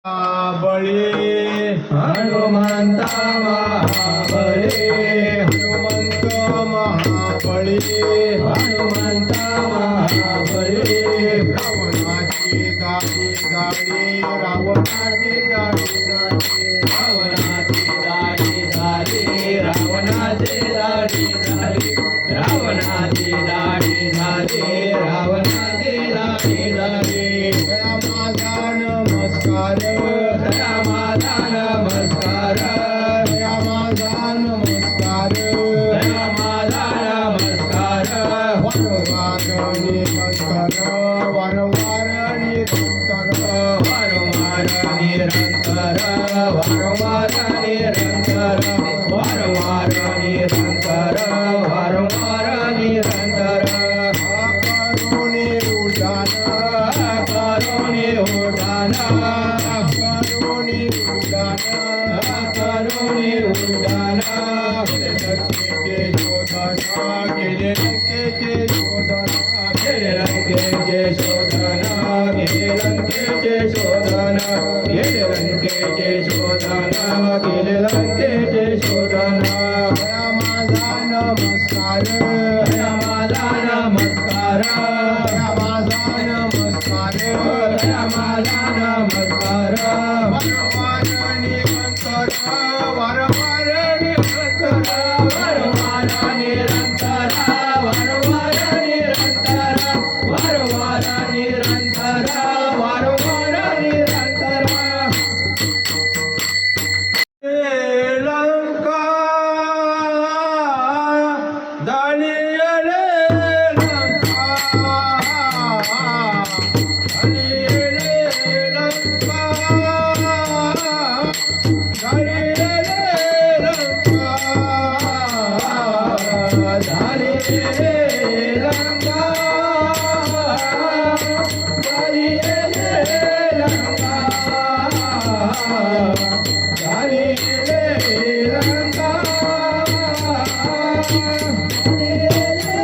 बळी हनुमंता महाबळी हनुमंत महाबळी हनुमंता महाबळी रावणाची गाडी गाडी रावणाची गाडी गाडी रावणाची गाडी गाडी रावणाची गाडी गाडी रावणाची गाडी गाडी रावणाची गाडी गाडी माझा नमस्कार दया माझा नमस्कार दया माझा नमस्कार दया माझा नमस्कार वारंवार निरंतर वारंवार निरंतर वारंवार निरंतर वारंवार निरंतर वारंवार निरंतर वारंवार निरंतर करुणे उडान करुणे उडान करुणे उडान करुणे उडान लंकेचे शोधन केले लंकेचे शोधन केले लंकेचे शोधन केले लंकेचे शोधन केले लंकेचे शोधन केले लंकेचे शोधन दया माझा नमस्कार दया माझा नमस्कार दया माझा नमस्कार दया माझा नमस्कार वारंवार निरंतर वारंवार निरंतर वारंवार निरंतर वारंवार निरंतर वारंवार निरंतर वारंवार निरंतर लंका दलियले लंका दलियले लंका दलियले लंका दलियले लंका दलियले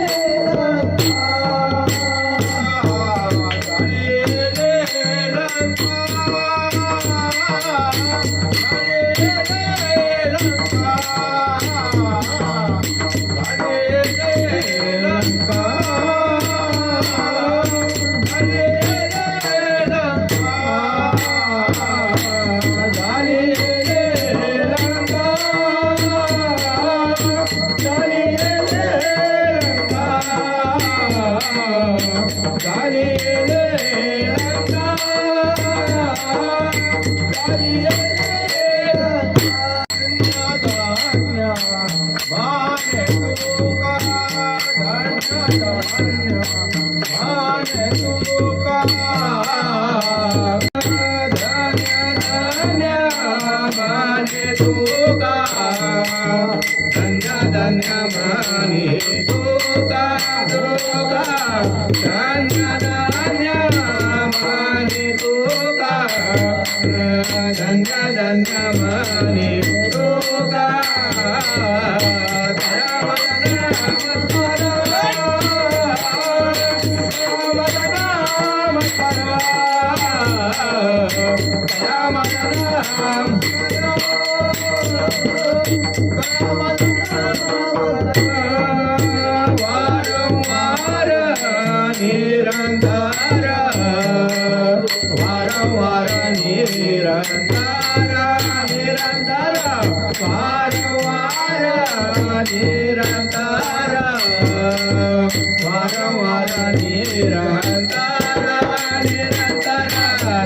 लंका दलियले लंका वारंवार निरंतर वारंवार निरंतर निरंतर वारंवार निरंतर वारंवार निरंतर निरंतर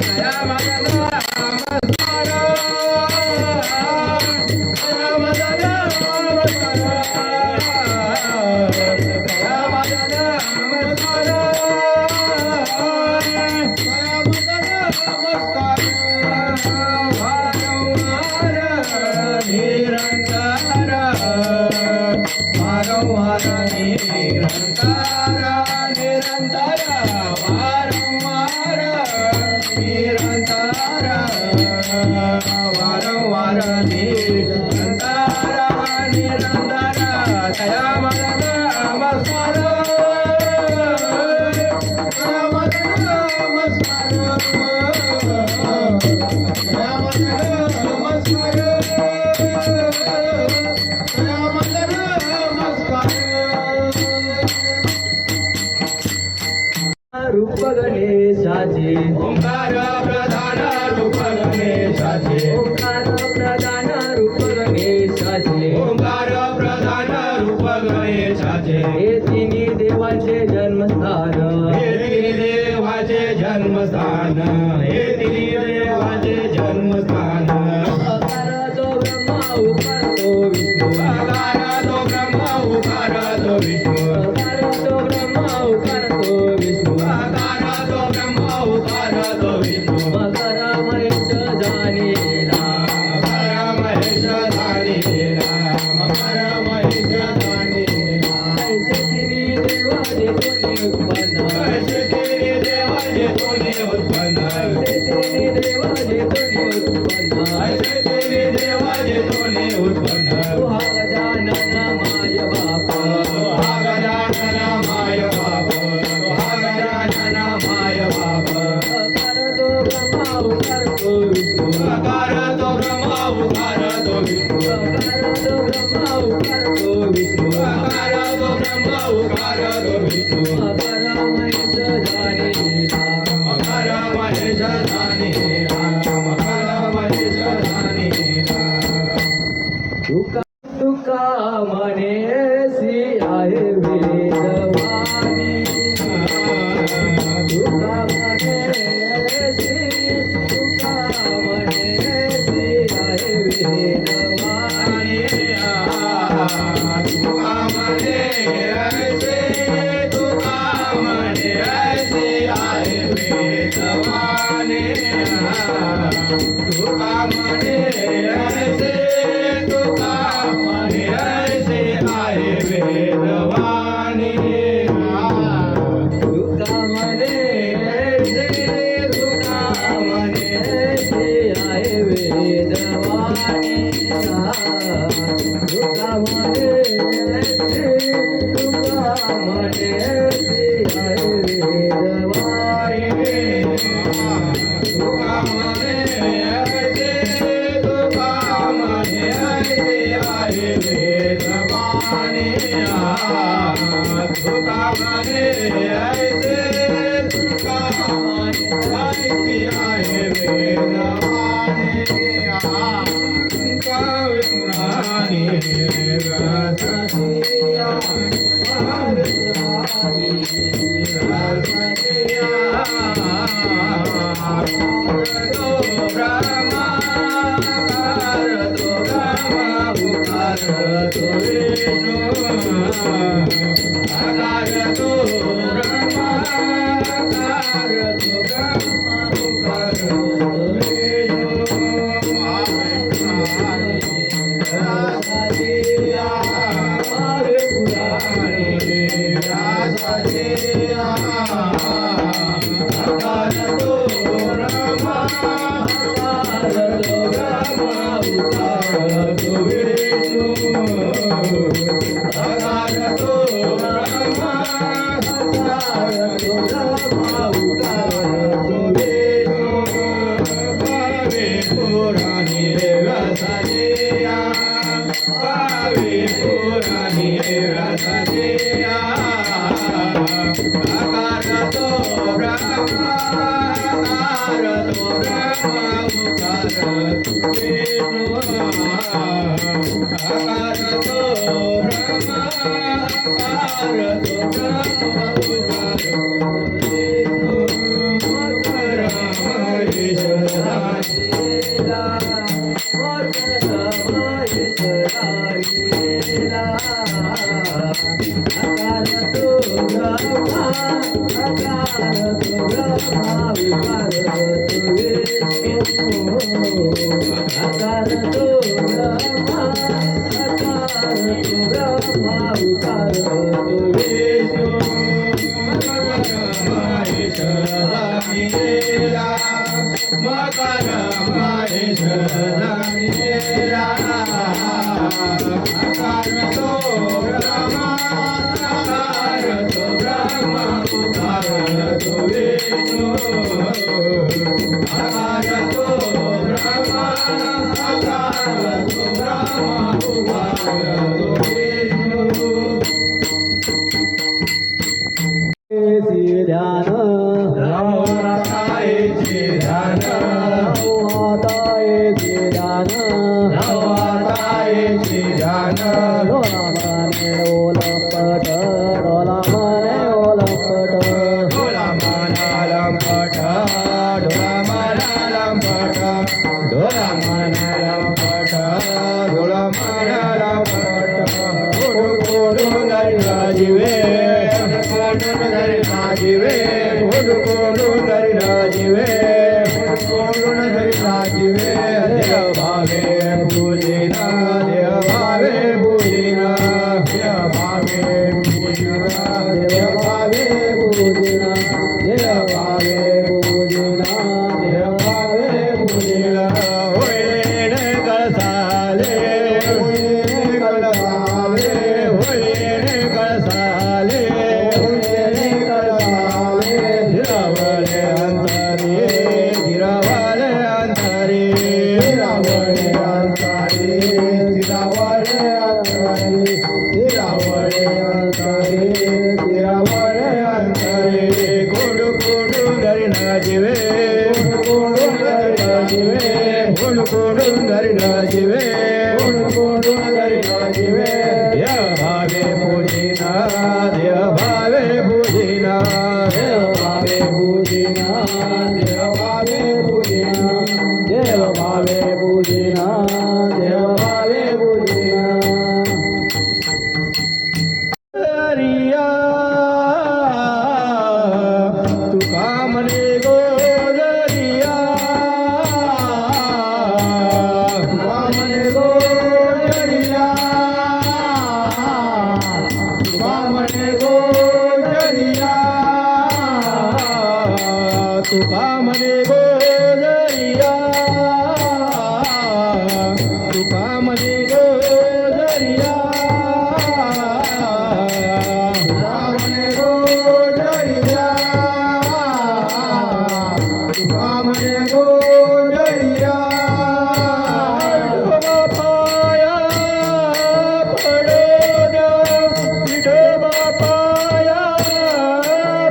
दया माझा नमस्कार दया माझा नमस्कार दया माझा नमस्कार दया माझा नमस्कार वारंवार निरंतर वारंवार निरंतर निरंतर वारंवार निरंतर वारंवार निरंतर निरंतर दया माझा नमस्कार दया माझा नमस्कार रूप गणेशाचे ओंकार प्रधान रूप गणेशाचे ओंकार प्रधान रूप गणेशाचे हे तिन्ही देवाचे जन्मस्थान हे तिन्ही देवाचे जन्मस्थान हे तिन्ही देवाचे जन्मस्थान अकार तो ब्रह्मा उकार तो विष्णू अकार तो ब्रह्मा उकार तो विष्णू अकार तो ब्रह्मा उकार तो विष्णू अकार तो ब्रह्मा उकार तो विष्णू मकर महेश जाणेला मकर महेश झालेला मकर महेश झालेला ऐसे तिन्ही देवाचे कोणी उत्पन्न ऐसे तिन्ही देवाचे कोणी उत्पन्न ऐसे तिन्ही देवाचे कोणी उत्पन्न ऐसे तिन्ही देवाचे कोणी उत्पन्न तुहा गजानन माय बाप हा गजानन माय बाप हा गजानन माय बाप अकार तो ब्रह्मा उकार तो विष्णू अकार तो ब्रह्मा उकार तो विष्णू अकार तो ब्रह्मा उकार तो विष्णू अकार तो ब्रह्मा उकार तो विष्णू मकर महेश जाणेला मकर महेश झालेला मकर महेश झालेला तुका तुका म्हणेसी आहे वेदवाणी तुका म्हणेसी आहे वेदवाणी तुका म्हणेसी आहे वेदवाणी तुका म्हणेसी आहे वेदवाणी ध्यान ध्यान धोळा मनाला पट धोळा मनाला पट कोडू कोडू धरिला जीवे कोडू धरिला जीवे कोडू कोडू धरिला जीवे कोडू धरिला जीवे देव भावे पूजिना देव भावे पूजिना देव भावे पूजिना देव भावे पूजिना देव भावे पूजिना देव भावे पूजिना होईल कळसाले होईल कळसाले होईल कळसाले होईल कळसाले जिरावले अंतरी जिरावले अंतरी जिरावले अंतरी जिरावले अंतरी जिरावले अंतरी जिरावले अंतरी कोडू कोडू धरिला जीवे कोडू धरिला जीवे कोडू धरिला जीवे कोडू धरिला जीवे देव भावे पूजिना देव भावे पूजिना देव भावे पूजिना देव भावे पूजिना देव भावे पूजिना देव भावे पूजिना हरिया तुका म्हणे गोदरिया तुका म्हणे गोदरिया तुका म्हणे गोदरिया तुका म्हणे गोदरिया तुका म्हणे गोदरिया तुका म्हणे गोदरिया तुका म्हणे गोदरिया पाया पडोद्या विठोबा पाया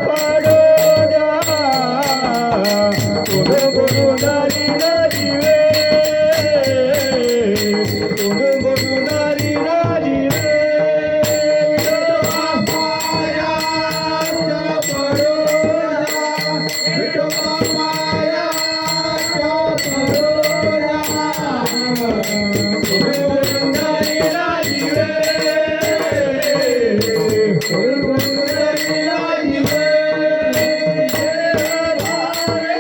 पडोद्या कोण कोण धरिला जीवे कोण कोण धरिला जीवे विठोबा पाया पडोद्या विठोबा पाया पडोद्या कोण कोण धरिला जीवे कोण कोण धरिला जीवे देव भावे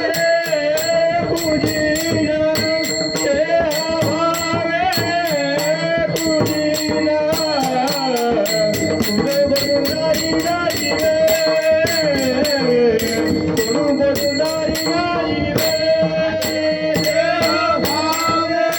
पूजिना देव भावे पूजिना कोण कोण धरिला जीवे कोण कोण धरिला जीवे देव भावे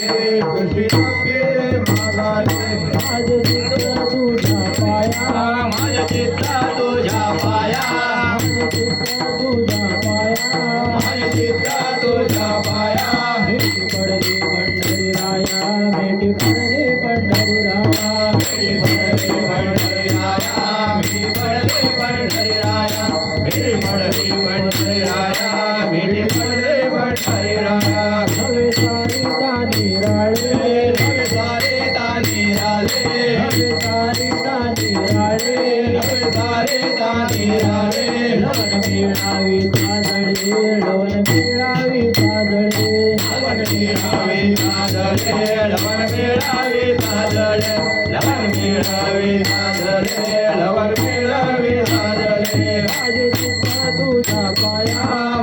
तुझी नव्हे मागाले माझे चित्त तुझ्या पाया माझे चित्त तुझ्या पाया माझे चित्त तुझ्या पाया माझे चित्त तुझ्या पाया भेटी पडली पंढरी राया भेटी पडली पंढरी राया मिठी पडली पंढरी राया मिठी पडली पंढरी राया मिठी पडली पंढरी राया मिठी पडली पंढरी राया हवे सारी तानी राळे नवे सारे तानी राले हवे सारी तानी राळे नवे सारे तानी राले लवन मिळावी ताजळे लवन मिळावी ताजळे लवन मिळावे ताजळे लवन मिळावे ताजळे लवन मिळावे ताजळे लवन मिळावे ताजळे माझे चित्त तुझ्या पाया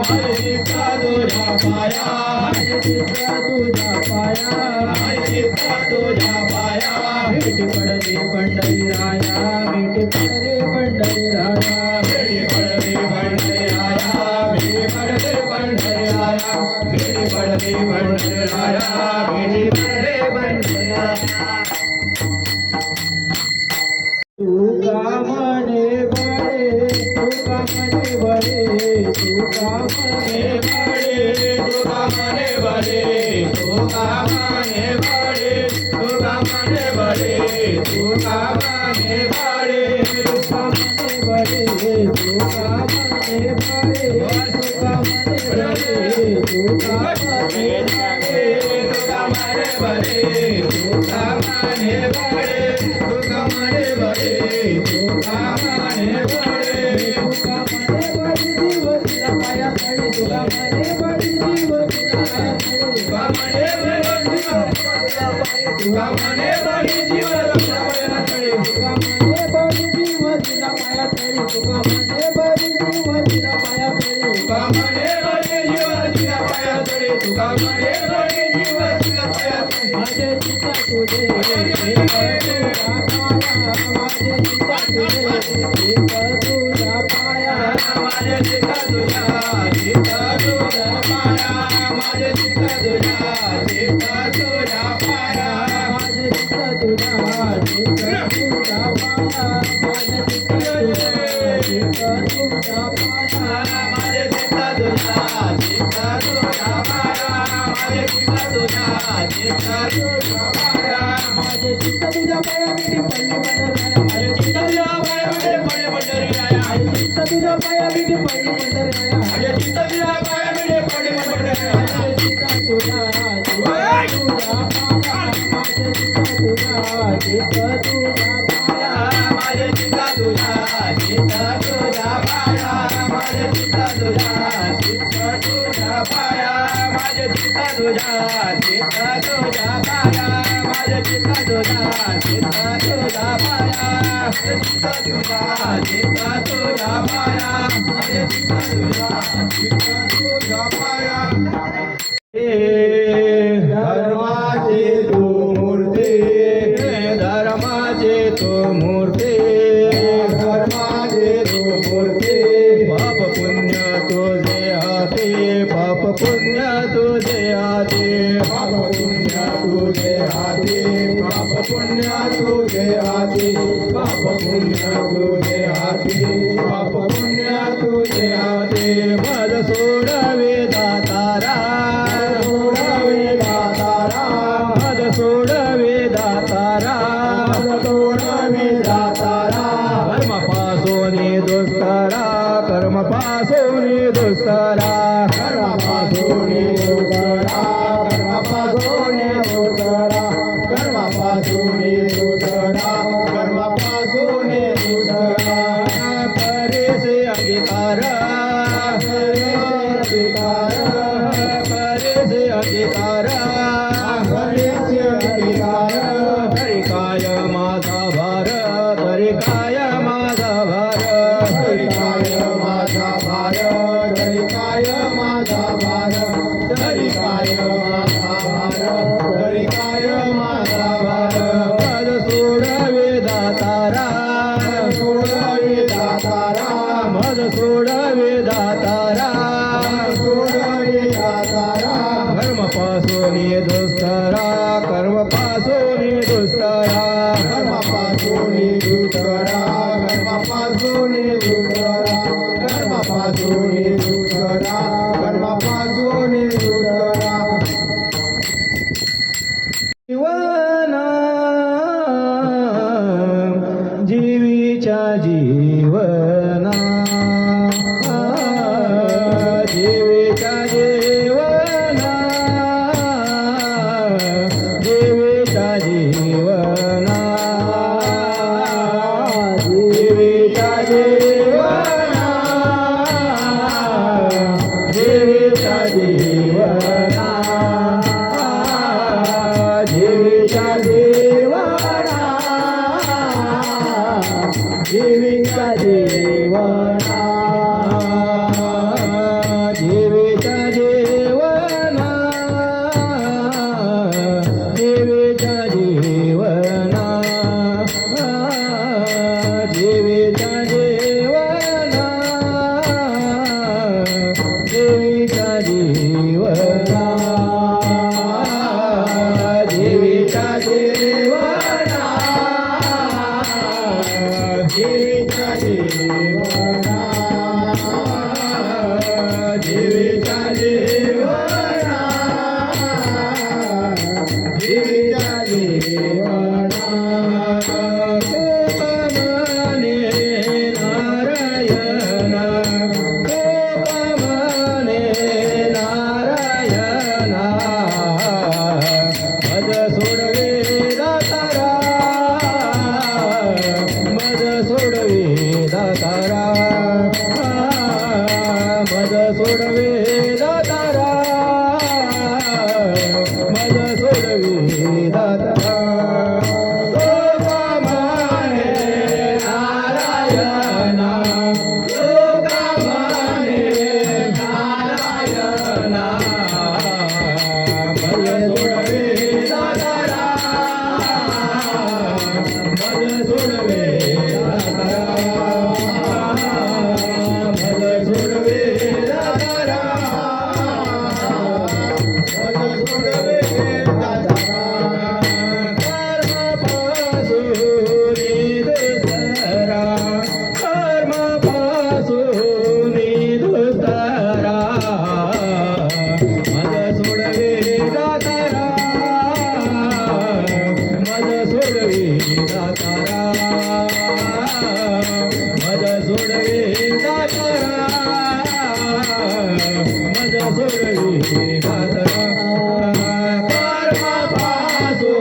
माझे चित्त तुझ्या पाया माझे चित्त तुझ्या पाया माझे चित्त तुझ्या पाया भेटी पडली पंढरी राया भेटी पडली पंढरी राया मिठी पडली पंढरी राया मिठी पडली पंढरी राया मिठी पडली पंढरी राया मिठी पडली पंढरी राया तुका म्हणे बळे तुका म्हणे बळे तुका म्हणे तुका मने बळे तुका मने बळे तुका मने बळे तुका मने बळे तुका म्हणे बळे तुका म्हणे बळे तुका म्हणे बळे तुका म्हणे बळे तुका मने बळे तुका मने बळे तुका मने बळे तुका मने बळे तुका म्हणे बळे जीव तुझ्या पाया तळी तुका म्हणे बळे जीव तुझ्या पाया तळी तुका मने बळे तुका मने बळे जीव तुझ्या पाया तळी तुका म्हणे बळे जीव तुझ्या पाया तळी तुका म्हणे बळे जीव तुझ्या पाया तळी तुका मने बळे जीव तुझ्या पाया तळी तुका मने बळे जीव तुझ्या पाया तळी माझे चित्त तुझे तुझ्या पाया माझे चित्त तुझे चित्त तुझ्या पाया माझे चित्त तुझ्या चित्त तुझ्या पाया माझे चित्त तुझ्या चित्त तुझ्या पाया माझे चित्त तुझ्या चित्त तुझ्या पाया माझे चित्त तुझ्या चित्त तुझ्या पाया माझे चित्त तुझ्या चित्त तुझ्या पाया माझे चित्त तुझ्या चित्त तुझ्या पाया माझे चित्त तुझ्या पाया मिठी पडली पंढरी माझे चित्त तुझ्या पाया मिठी पडली पंढरी राया माझे चित्त तुझ्या पाया मिठी पडली पंढरी माझे चित्त तुझ्या पाया मिठी पडली पंढरी राया माझे चित्त तुझ्या चित्त तुझ्या पाया माझे चित्त तुझ्या चित्त तुझ्या पाया माझे चित्त तुझ्या चित्त तुझ्या पाया माझे चित्त तुझ्या चित्त तुझ्या पाया माझे चित्त तुझ्या चित्त तुझ्या पाया माझे चित्त तुझ्या चित्त तुझ्या पाया माझे चित्त तुझ्या चित्त तुझ्या पाया धर्माचे तू मूर्ती धर्माचे तू मूर्ती धर्माचे तू मूर्ती पाप पुण्य तुझे हाती पाप पुण्य तुझे हाती पाप पुण्य तुझे हाती पाप पुण्य तुझे हाती पाप पुण्य तुझे हाती पाप पुण्य तुझे हाती मज सोडवे दातारा सोडवे दातारा मज सोडवे दातारा मज सोडवे दातारा कर्म पासोनी दुस्तरा कर्म पासोनी दुस्तरा कर्म पासोनी दुस्तरा कर्म पासोनी दुस्तरा कर्म पासोनी दुस्तरा कर्म पासोनी दुस्तरा करे से अंगीकार करे से अंगीकार करे से अंगीकार करे से अंगीकार हरि काय माझा भार हरि काय माझा भार हरि काय माझा भार हरि काय माझा भार हरि काय माझा भार हरि काय माझा भार पद सोडवे दातारा सोडवे दातारा मज सोडवे दातारा सोडवे दातारा धर्म पासोनी दुस्तरा कर्मपासून दुष्करा कर्मापासून दुष्करा कर्मापासून दुष्करा कर्मापासून दुष्करा कर्मापासून दुष्करा जीवना जीवीच्या जीवना जीवीच्या जीवना जीवीच्या जीवना जीवीच्या जीवना जीवीच्या जीवना जीवीच्या जीवना जीवीच्या जीवना जीवीच्या जीवना जीवीच्या जीवना जीवीच्या जीवना जीवीच्या जीवना जीवीच्या जीवना जीवीच्या जीवना जीवीच्या जीवना जीवीच्या जीवना गोपमने नारायण गोपमने नारायण मज सोडवे दातारा मज सोडवे दातारा मज सोडवे दातारा मज सोडवे दातारा गोपमने नारायण गोपमने नारायण मज सोडवे दातारा मज सोडवे दातारा मज सोडवे दातारा मज सोडवे दातारा कर्मपासून दुसरा कर्मपासून दुसरा मज सोडवे दातारा मज सोडवे दातारा मज सोडवे दातारा मज सोडवे दातारा कर्मपासून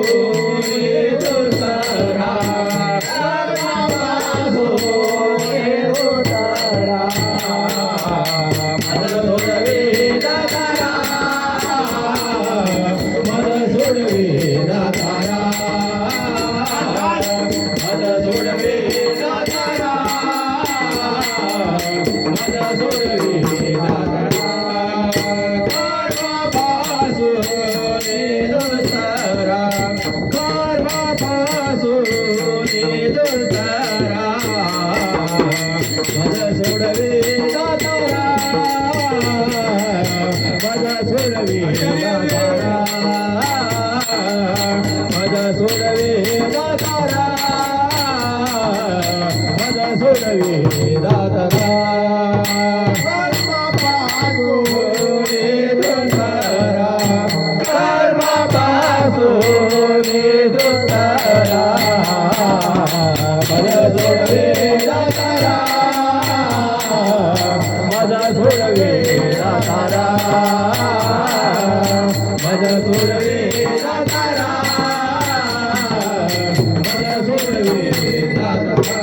दुसरा कर्मपासून दुसरा मज सोडवे दातारा मज सोडवे दातारा मज सोडवे दातारा मज सोडवे दातारा कर्मपासून दुसरा कर्मपासून दुसरा मज सोडवे दातारा मज सोडवे दातारा मज सोडवे दातारा मज सोडवे दातारा कर्मपासून दुसरा कर्मपासून दुसरा मज सोडवे दातारा मज सोडवे दातारा मज सोडवे दातारा मज सोडवे दातारा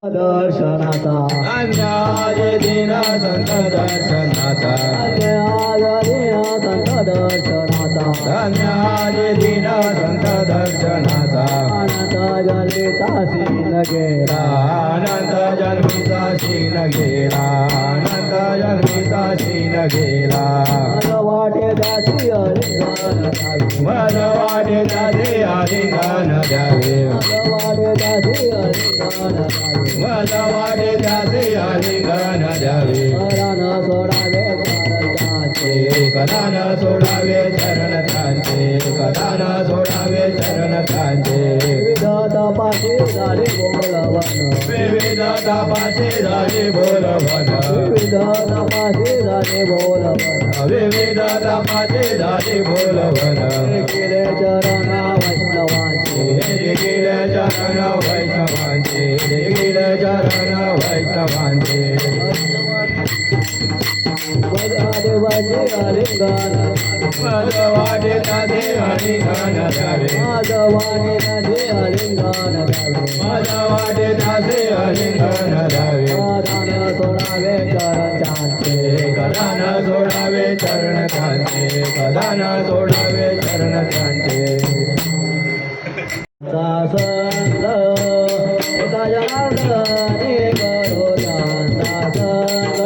दर्शनाचा अन्याय दिना संत दर्शनाचा संत दर्शनाचा अन्याय दिना संत दर्शनाचा आनंद जन्मीचा सीन गेला आनंद जन्मीचा शीन गेला आनंद जन्मीचा शीन गेला वाटे दासी अलिंगन द्यावे मन वाटे दासे आलिंगन द्यावे वाटे दासी अलिंगन द्यावे मन वाटे दासे आलिंगन द्यावे हरण सोडावे कदा न सोडावे चरण त्यांचे कदा न सोडावे चरण त्यांचे विविध तपाचे झाले बोलवन विविध तापाचे झाले बोलवन विविध तपाचे झाले बोलवन विविध तापाचे झाले बोलवन केले चरण वैष्णवांचे देखील चरण वैष्णवांचे देखील चरण वैष्णवांचे देवाचे अलिंगन मजवाडे ताजे अलिंगन झाले माधवाने नदी अलिंगन मजवाडे ताजे अलिंगन झाले दान सोडावे चरणांचे कदा न सोडावे चरण त्यांचे कदा न सोडावे चरण त्यांचे सासंग एका जनार्दनी करो सासंग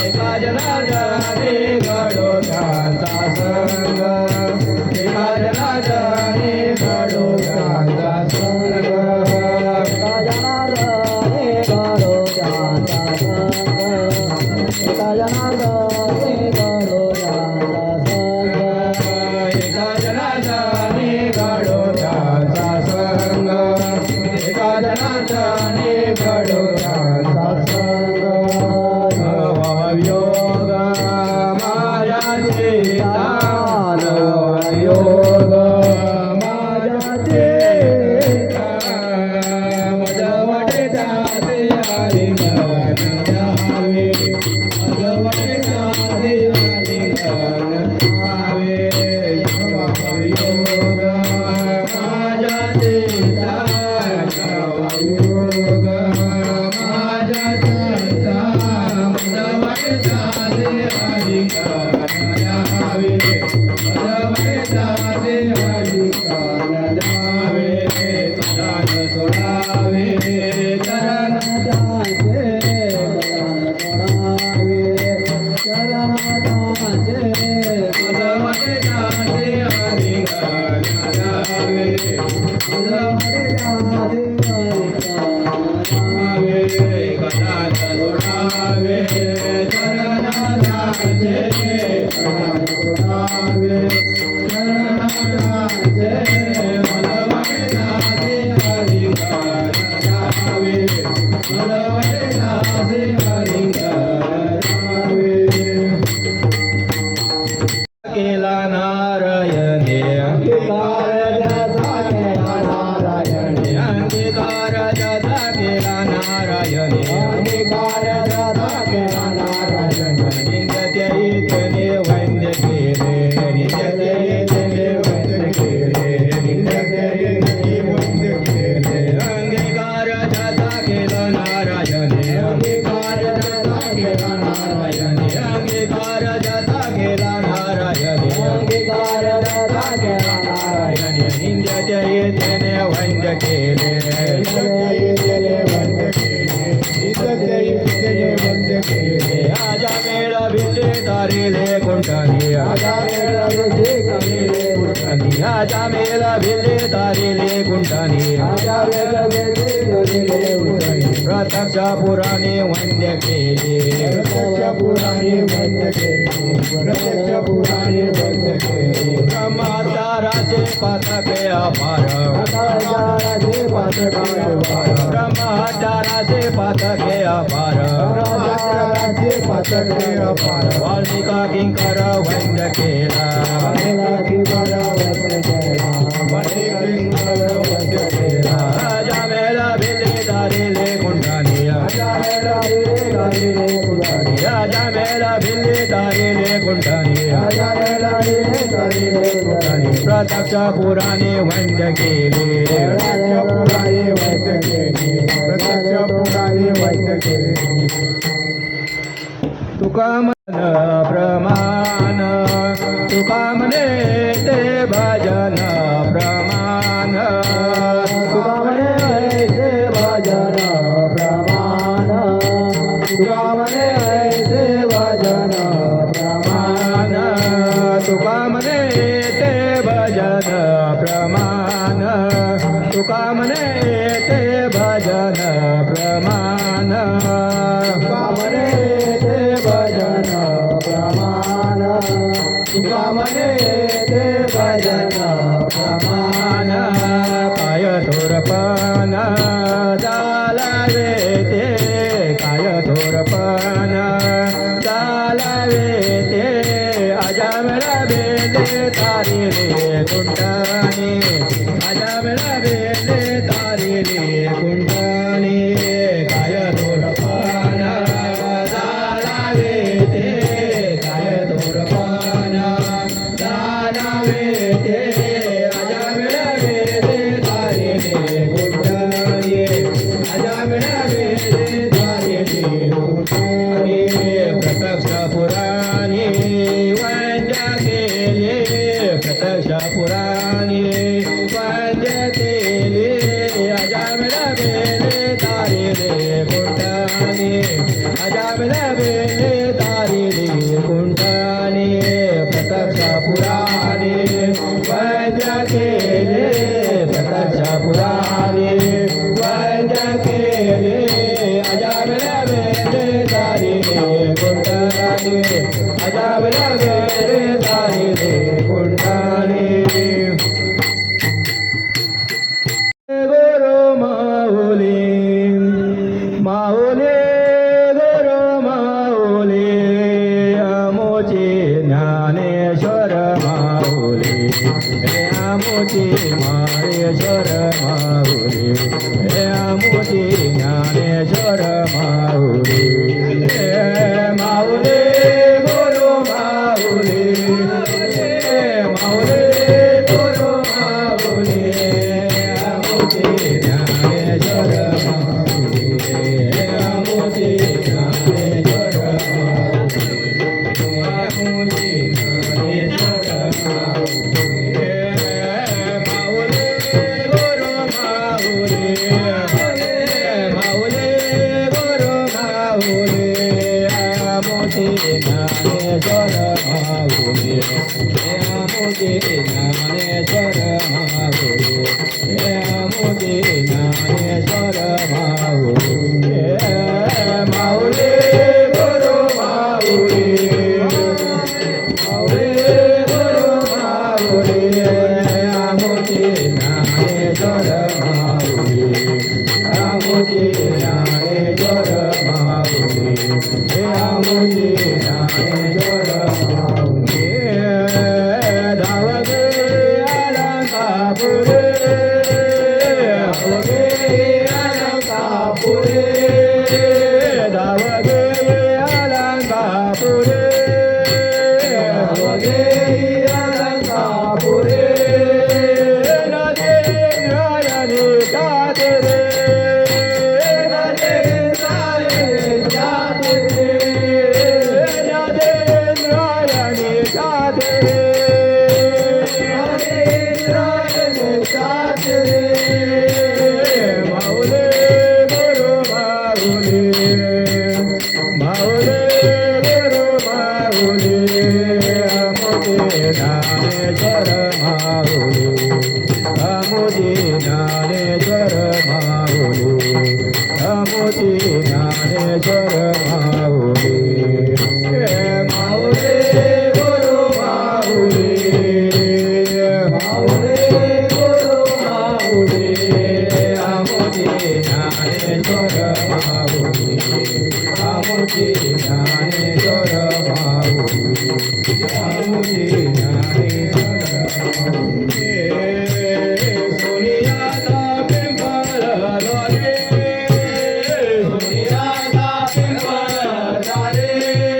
एका जनार्दनी घडो त्यांचा संग एका जनार्दनी घडो त्यांचा संग एका जनार्दनी करो त्यांचा संग एका जनार्दनी करो त्यांचा संग एका जनार्दनी घडो त्यांचा संग एका जनार्दनी घडो त्यांचा संग नवयोग मायाचे दान नवयोग मायाचे दान मजवटे दाते आलिंगन द्यावे मजवटे दाते आलिंगन द्यावे नवयोग मायाचे दान नवयोग मायाचे दान मजवटे दाते आलिंगन द्यावे मजवटे दाते आलिंगन द्यावे दान सोडावे चरण मजवटे दाते आलिंगन द्यावे कदा न सोडावे चरण त्यांचे सोडावे चरण त्यांचे मजवटे दाते आलिंगन द्यावे मजवटे दाते आलिंगन द्यावे केला नारायणे अंगीकार ज्याचा केला नारायणे अंगीकार ज्याचा केला नारायणे अंगीकार ज्याचा केला नारायणे नित्य इतने वंद्य केले नित्य इतने वंद्य केले नित्य इतने वंद्य केले अंगीकार ज्याचा केला नारायणे अंगीकार ज्याचा केला नारायणे अंगीकार ज्याचा केला नारायणे अंगीकार ज्याचा केला नारायणे निंद्याच्या येतेने वंद्य केले येतेने वंद्य केले नित्य येतेने वंद्य केले आजा मेळा भिले तारिले कुंठानी आजा मेळा भिले तारिले कुंठानी आजा मेळा भिले तारिले कुंठानी आजा मेळा भिले तारिले कुंठानी प्रत्यक्ष पुराणे वंद्य केले प्रत्यक्ष पुराणे वंद्य केले प्रत्यक्ष पुराणे वंद्य केले ब्रह्मचाराचे पातके अपार ब्रह्मचाराचे पातके अपार ब्रह्मचाराचे पातके अपार ब्रह्मचाराचे पातके अपार वाल्मिका किंकर वंद्य केला वाल्मिका किंकर वंद्य केला वाल्मिका किंकर वंद्य केला राजा मेला भिले तारिले कुंठानी राजा मेला भिले तारिले कुंठानी राजा मेला भिले तारिले कुंठानी राजा मेला भिले तारिले कुंठानी प्रत्यक्ष पुराणे वंद्य केले प्रत्यक्ष पुराणे वंद्य केले प्रत्यक्ष पुराणे वंद्य केले तुका मन प्रमाण तुका मने ते भजन प्रमाण तुका मने ते भजन प्रमाण तुका मने ते भजन प्रमाण तुका मने ते भजन प्रमाण तुका मने ते भजन प्रमाण तुका मने ते भजन प्रमाण ते भजन प्रमाण काय थोरपण चालावे ते काय थोरपण चालावे ते अजामळा बेले तारिले कुंटाने अजामळा बेले तारिले कुंटाने काय थोरपण चालावे ते काय थोरपण चालावे ते अजामळा बेले तारिले कुंटाने अजामळा बेले तारिले कुंटाने प्रत्यक्ष पुराणे वंद्य केले प्रत्यक्ष पुराणे वंद्य केले अजामळा बेले तारिले कुंटाने अजामळा बेले तारिले कुंटाने प्रत्यक्ष पुराणे वंद्य केले प्रत्यक्ष पुराणे वंद्य केले अजामळा बेले तारिले कुंटाने अजामळा बेले तारिले कुंटाने गुरु माऊली माऊली गुरु माऊली अमोची ज्ञानेश्वर माऊली हे अमोची माहेश्वर माऊली हे अमोची ज्ञानेश्वर माऊली हे माऊली गुरु माऊली हे माऊली गुरु माऊली अमोची ज्ञानेश्वर माऊली हे अमोची ज्ञानेश्वर माऊली हे अमोची ज्ञानेश्वर माऊली हे माऊली गुरु माऊली माऊली गुरु माऊली अमोची ज्ञानेश्वर माऊली हे अमोची ज्ञानेश्वर माऊली हे अमोची ज्ञानेश्वर माऊली हे माऊली गुरु माऊली माऊली गुरु माऊली अमोची ज्ञानेश्वर माऊली अमोची ज्ञानेश्वर माऊली हे अमोची ज्ञानेश्वर माऊली धावगे अलंकापुरे अलंकापुरे धावगे अलंकापुरे धावगे अलंकापुरे नदे नयने जाते रे नदे नयने जाते रे नदे नयने जाते रे नदे नयने जाते रे माऊली गुरु माऊली माऊली गुरु माऊली अमोची ज्ञानेश्वर माऊली अमोची ज्ञानेश्वर माऊली अमोची ज्ञानेश्वर माऊली हे माऊली गुरु माऊली माऊली गुरु माऊली अमोची ज्ञानेश्वर माऊली अमोची ज्ञानेश्वर माऊली अमोची ज्ञानेश्वर माऊली सोनियाचा पिंपळ झाले सोनियाचा पिंपळ झाले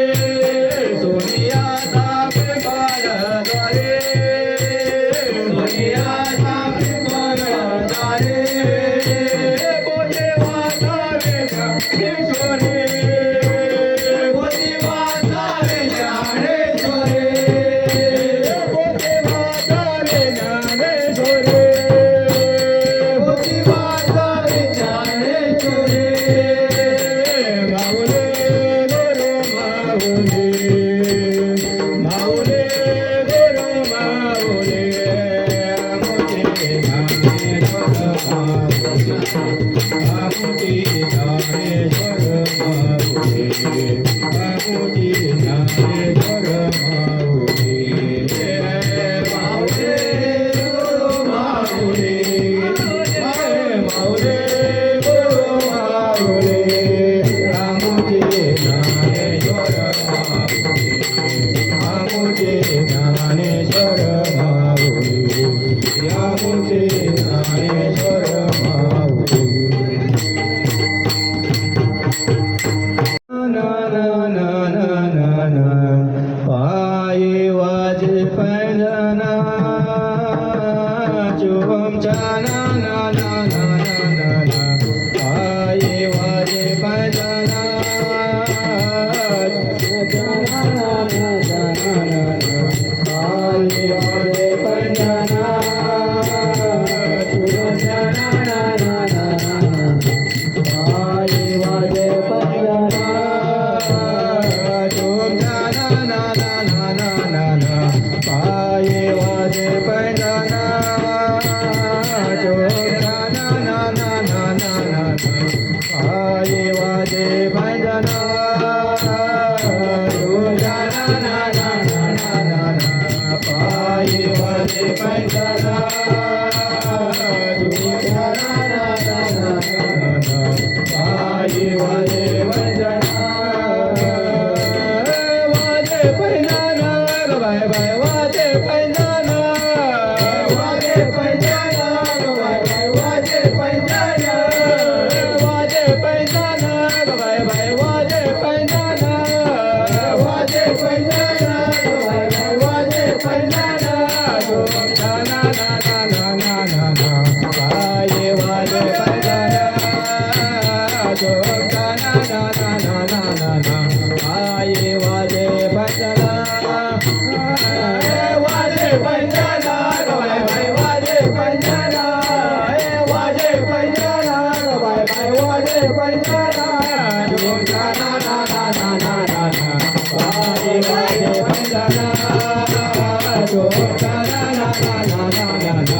ना ना ना ना ना ना ना पाये वाजे पैंजना पाये वाजे पैंजना वाजे पैंजाना गवाय भाई वाजे पैंजाना वाजे पैंजाना वाजे पैंजाना वाजे पैंजाना गवाय भाई वाजे पैंजाना वाजे पैंजाना गवाय भाई वाजे पैंजाना वाजे पैंजाना वाजे पैंजाना गवाय भाई वाजे पैंजाना वाजे पैंजाना गवाय भाई वाजे पैंजाना वाजे पैंजाना गवाय भाई वाजे पैंजाना वाजे पैंजाना गवाय भाई वाजे पैंजाना चोम जाना ना ना ना ना ना वाजे वाजे चोम जाना ना ना ना ना ना ना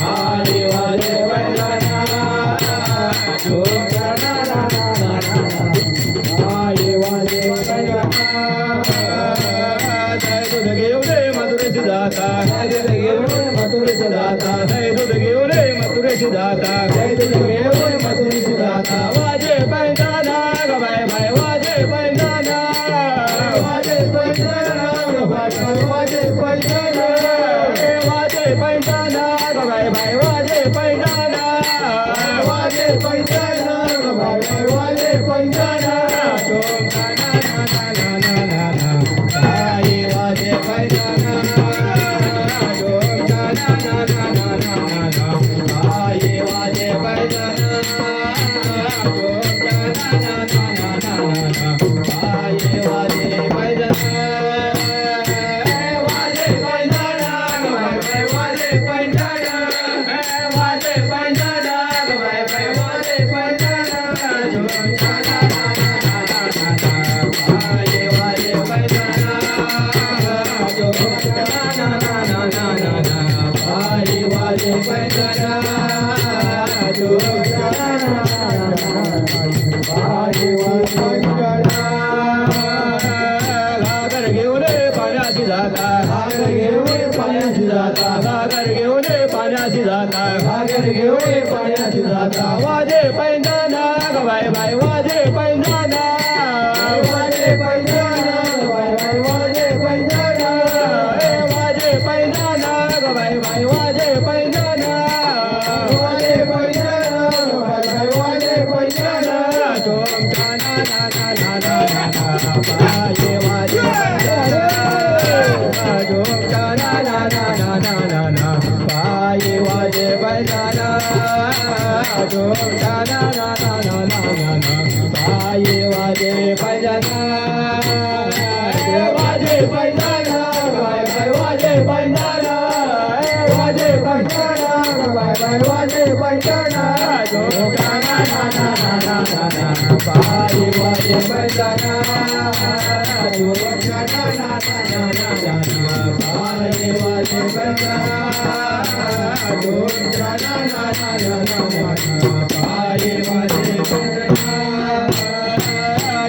वाजे वाजे पैंजाना चोम जाना ना ना ना ना ना ना वाजे वाजे पैंजाना वाजे पैंजाना गवाय भाई वाजे पैंजाना वाजे पैंजाना गवाय भाई वाजे पैंजाना चोम जाना ना ना ना ना ना ना वाजे वाजे पैंजाना चोम जाना ना ना ना ना ना वाजे वाजे पैंजाना चोम जाना ना ना ना ना ना वाजे वाजे पैंजाना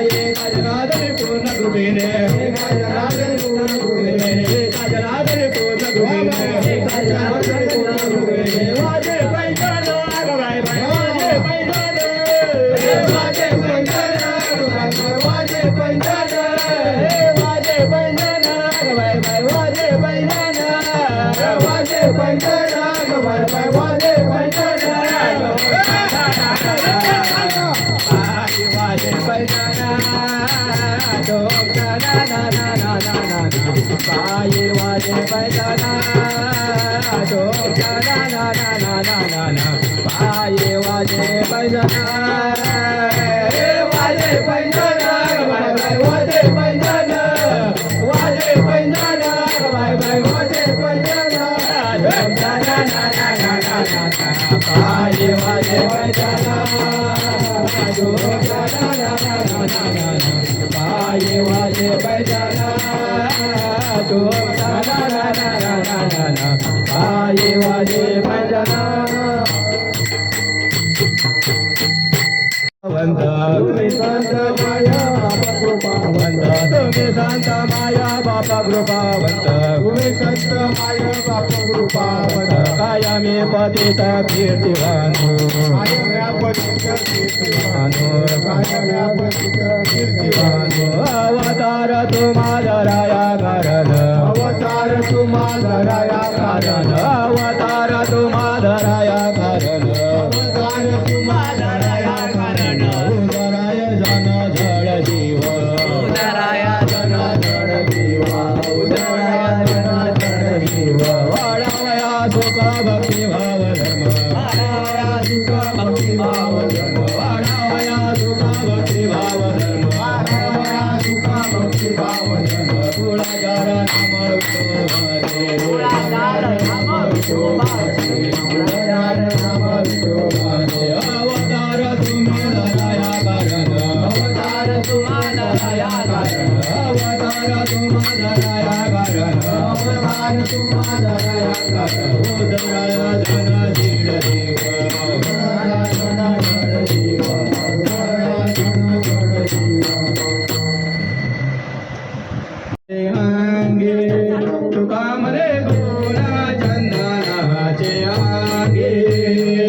ये गजनादर पूर्ण गुबिने गजनादर पूर्ण गुबिने गजनादर पूर्ण गुबिने गजनादर पूर्ण गुबिने वाजे पैंजाना गवाय भाई वाजे पैंजाना वाजे पैंजाना गवाय भाई वाजे पैंजाना वाजे पैंजाना गवाय भाई वाजे पैंजाना वाजे पैंजाना गवाय भाई वाजे पैंजाना वाजे पैंजाना चोम जाना ना ना ना ना ना पाये वाजे पैंजाना चोम जाना ना ना पाये वाजे पैंजना रे वाजे पैंजना बाय बाय वाजे पैंजना वाजे पैंजना बाय बाय वाजे पैंजना पाये वाजे पैंजना पाये वाजे पैंजना पाये वाजे पैंजना वंद तुम्ही संत माया बापा कृपावंत तुम्ही संत माया बापा कृपावंत तुम्ही संत माया बापा कृपावंत कायमी पतित कीर्तिवानो कीर्तिवानो अवतार तुम्हादराया कारण अवतार तुम्हादराया कारण अवतार तुम्हादराया कारण अवतार तुम्हादराया कारण उदराय जन जड जीव उदराय जन जड जीव उदराय जन जड जीव वाढावया सुख भक्ती भाव धर्म वाढावया सुख भक्ती भाव धर्म वाढावया सुख भक्ती भाव धर्म वाढावया सुख भक्ती भाव धर्म कुळाचार नाम विठोबाचे कुळाचार नाम विठोबाचे कुळाचार नाम विठोबाचे अवतार तुम्ही धराया कारण अवतार तुम्हाला धराया कारण अवतार तुम्हाला धराया कारण अवतार तुम्हाला धराया कारण उदराय जन जीड जीव उदराय जन जड जीव उदराय जन जड जीव अंगे तुका मरे गुण चंदनाचे अंगे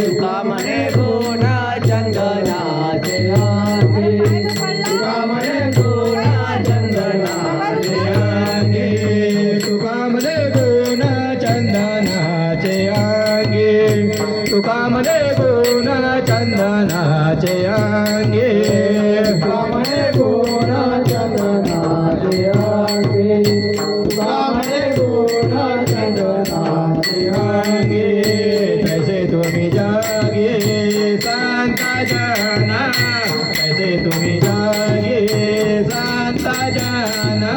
तुका मरे गुण चंदनाचे अंगे तुका मरे गुण चंदनाचे अंगे तुका मरे गुण चंदनाचे अंगे तुका मरे गुण चंदनाचे अंगे तुका मरे गुण चंदनाचे अंगे तुकामरे गुण चंदनाचे अंगे तैसे तुम्ही जागे संत जना तैसे तुम्ही जागे संत जना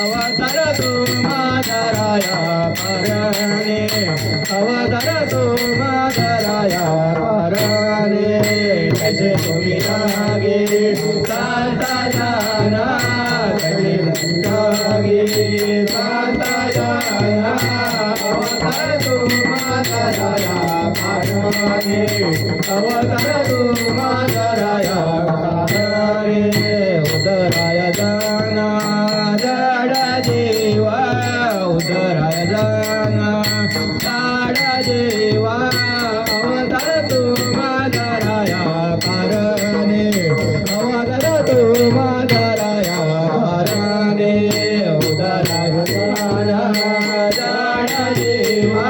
अवतार तुम्हादराया करणे अवतार तुम्हादराया करणे तैसे तुम्ही जागे संत जना तैसे जागे संत जना अवतार तुम्हादराया करणे अवतार तुम्हादराया करणे उदराय जाना जड जीवा उदराय जाना जड जीवा अवतार तुम्हादराया करणे अवतार तुम्हादराया करणे उदराय जाना जड जीवा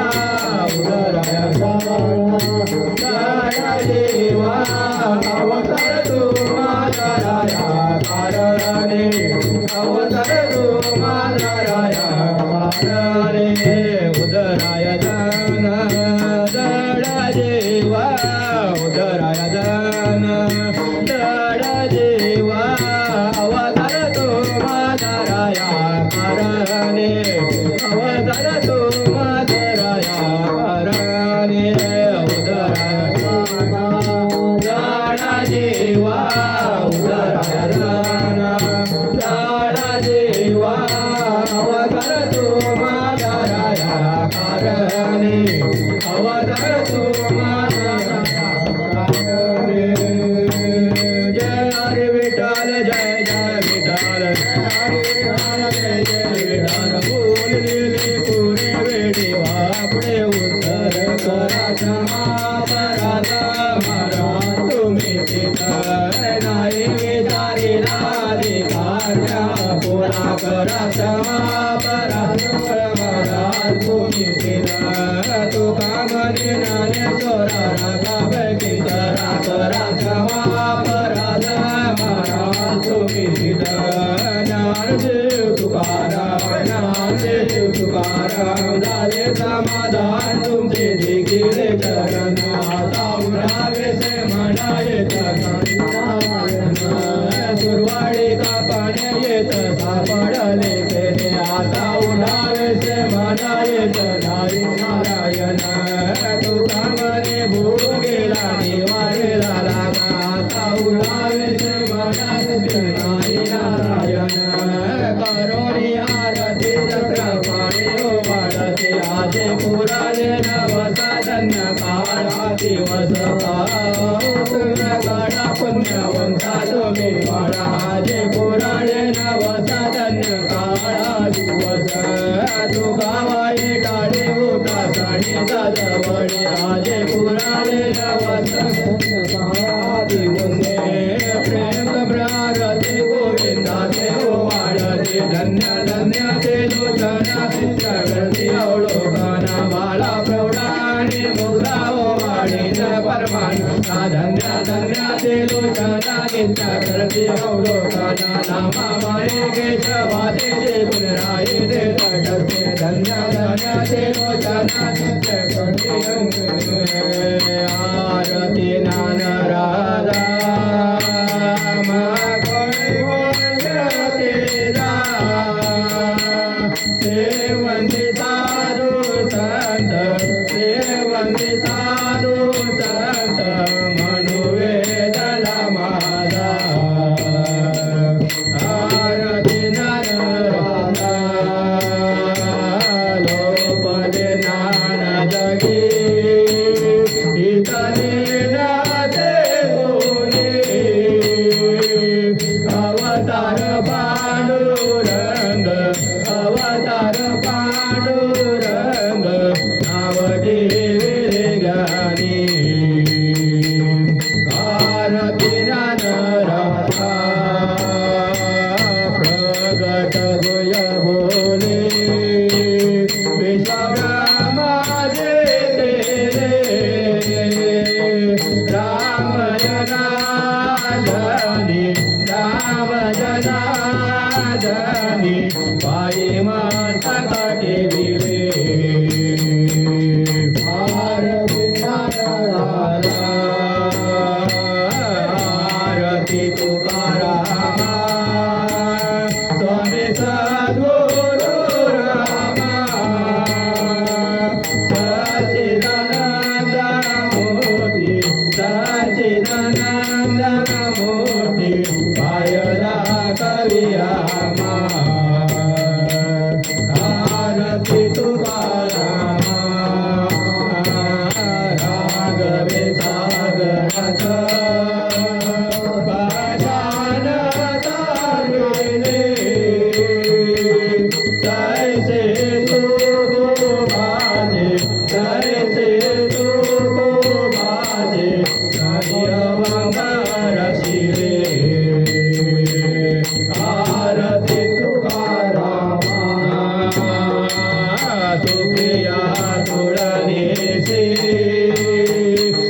उदराय जाना जड जीवा अवतार तुम्हादराया करणे अवतार तुम्हादराया करणे उदराय जाना जड जीवा उदराय जाना जड जीवा अवतार तुम्हादराया करणे अवतार तुम्हादराया करणे उदराय जाना जड जीवा उदराय जाना जड जीवा अवतार तुम्हादराया करणे अवतार तुम्हादराया करणे जय हरी विठ्ठल जय जय विठ्ठल जय हरी विठ्ठल जय जय विठ्ठल बोललेले पुणे वेडी वापडे उत्तर करा क्षमा पराध मारा तुम्ही तिथं नाही विचारिला अधिकार्या पुरा करा क्षमा पराध मारा तुम्ही तिथं तुका मने ज्ञानेश्वरा रागापैकी जरा करा क्षमा पराध मारा तुम्ही तिथं ज्ञानदेव तुकाराम ज्ञानदेव तुकाराम झाले समाधान तुमचे देखील विठ्ठलारी नारायण तुका मने भोगेला निवारे झाला का उडावे मनात विठ्ठलारी नारायण करोनी आरती चक्रपाणी वाढते आजे पुराले नवसा धन्य काळा दिवस काळा पुण्यवंता तुम्ही वाळा आजे पुराले नवसा धन्य काळा दिवस तू गावाई गाडी होता साडीचा जवळे आजे पुराले नवसा धन्य काळा दिवस प्रेम प्रारती गोविंदा देव वाढते धन्य धन्य ते लोचना चित्रगती अवलोकना बाला प्रौढाने मुद्रा वाणीन परमानंदा धन्य धन्य ते लोचना चित्रगती अवलोकना नामा माये केशवा ते गुणराई ते तटस्थे धन्य धन्य ते लोचना चित्रगती आरती नान राधा अवतार पांडुरंग अवतार पांडुरंग नावडी विरगानी आरती राधा प्रगट होय बोले विश्वरामा जे राम जनार्दनी राम जनार्दनी पायी माता काटे विले भारती नारायण आरती तुकाराम स्वामी सद्गुरु रामा सच्चिदानंद मूर्ती सच्चिदानंद मूर्ती पायला कवियामा आरती तुकाराम राघवे सागरात पाषाण तारुले तैसे तू माझे तैसे तू माझे रशिले आरती तुकाराम तू प्रिया तुळने से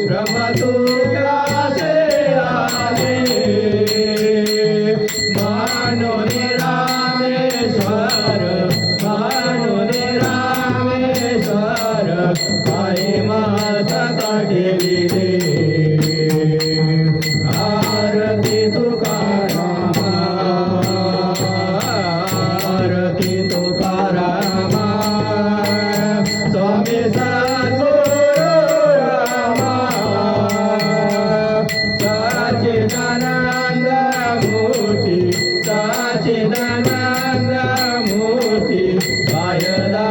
ब्रह्म तुझ्यासे आले मानोनी रामेश्वर मानोनी रामेश्वर पायी माता काढे विले आरती तुकाराम आरती तुकाराम स्वामी सद्गुरु रामा सच्चिदानंद मूर्ती सच्चिदानंद मूर्ती पायला